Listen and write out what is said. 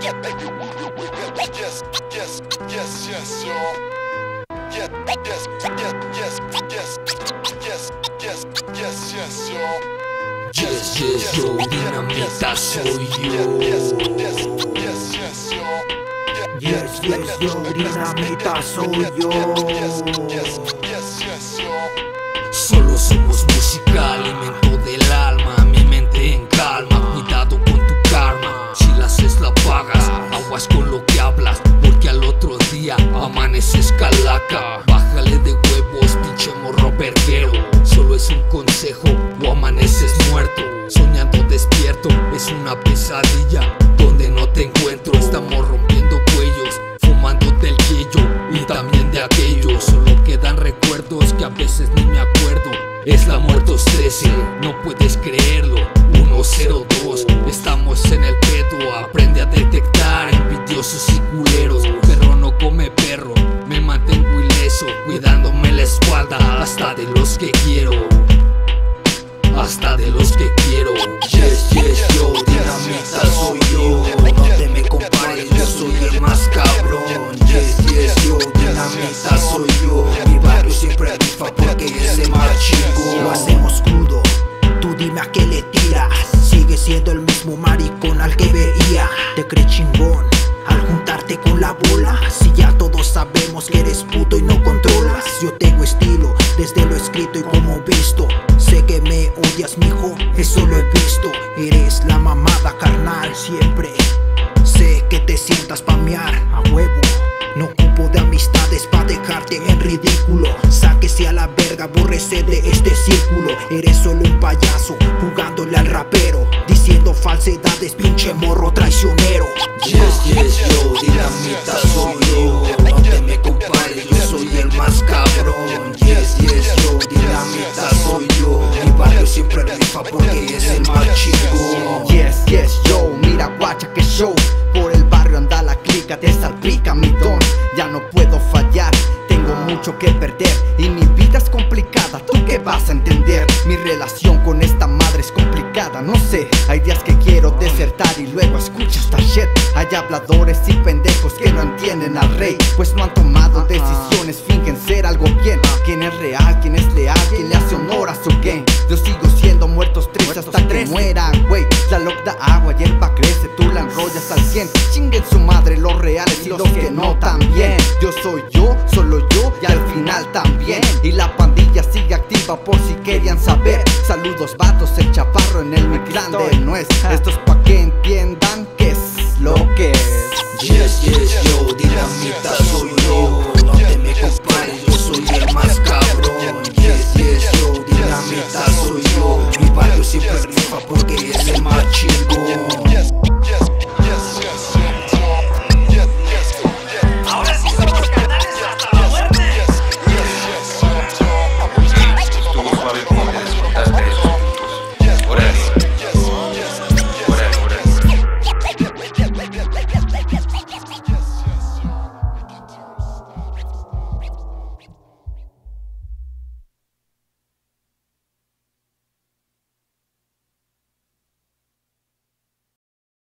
Yes, yes, yes, yes, yo. Yes, yes, yes, yes, yes, yes, yes, yes, yes, yo. Yes, yes, yo, dinamita soy yo. Yes, yes, yes, yes, yo. Yes, yes, yo, dinamita soy yo. Yes, yes, yes, yes, yo. Solo somos música, alimento del alma, mi mente en calma, cuidado con tu karma. Si la haces la pagas, aguas con lo que hablas, porque al otro día amaneces calaca. Bájale de huevos, pinche morro verguero. Solo es un consejo o amaneces muerto. Soñando despierto, es una pesadilla donde no te encuentro. Estamos rompiendo cuellos, fumando del yello y también de aquello. Solo quedan recuerdos que a veces ni me acuerdo. Es la muertos 13, no puedes creerlo. 102, estamos en el pedo. Aprende a detectar envidiosos y culeros. Perro no come perro, me mantengo ileso, cuidándome la espalda hasta de los que quiero. Hasta de los que quiero. Yes, yes, yo, dinamita soy yo. No te me compares, yo soy el más cabrón. Yes, yes, yo, dinamita soy yo. Mi barrio siempre rifa porque es el más chingón. Lo hacemos crudo, tú dime a qué le tiras. Sigue siendo el mismo maricón al que veía. Te crees chingón al juntarte con la bola. Si ya todos sabemos que eres puto y no controlas. Yo tengo estilo desde lo escrito y como visto. Sé que me odias, mijo, eso lo he visto. Eres la mamada carnal siempre. Sé que te sientas pamear a huevo. No ocupo de amistades pa' dejarte en ridículo. Sáquese a la verga, bórrese de este círculo. Eres solo un payaso jugándole al rapero, diciendo falsedades, pinche morro traicionero. Yes, yes, yo, dinamita soy yo. No te me compares, yo soy el más cabrón. Yes, yes, yo, dinamita soy yo. Mi barrio siempre rifa porque es el más chingón. Yes, yes, yo, mira guacha que show. Por el barrio anda la clica, te salpica mi don. Ya no puedo fallar, tengo mucho que perder y mi vida es complicada, ¿tú qué vas a entender? Mi relación con esta madre es complicada, no sé. Hay días que quiero desertar y luego escucho esta shit. Hay habladores y pendejos que no entienden al rey, pues no han tomado decisiones, fingen ser algo bien. ¿Quién es real? ¿Quién es leal? ¿Quién le hace honor a su game? Yo sigo siendo muertos tristes hasta que mueran, güey. La loc da agua, hierba crece, tú la enrollas al 100. Chinguen su madre los reales y los que no también. Yo soy yo, solo yo y al final también. Y la pandilla sigue activa por si querían saber. Saludos vatos, el chaparro en el mic grande no es. Esto es pa' que entiendan qué es lo que es. Yes, yes, yo, dinamita soy yo. No te me compares, yo soy el más cabrón. Yes, yes, yo, dinamita soy yo. Mi barrio siempre rifa porque es el más chingón.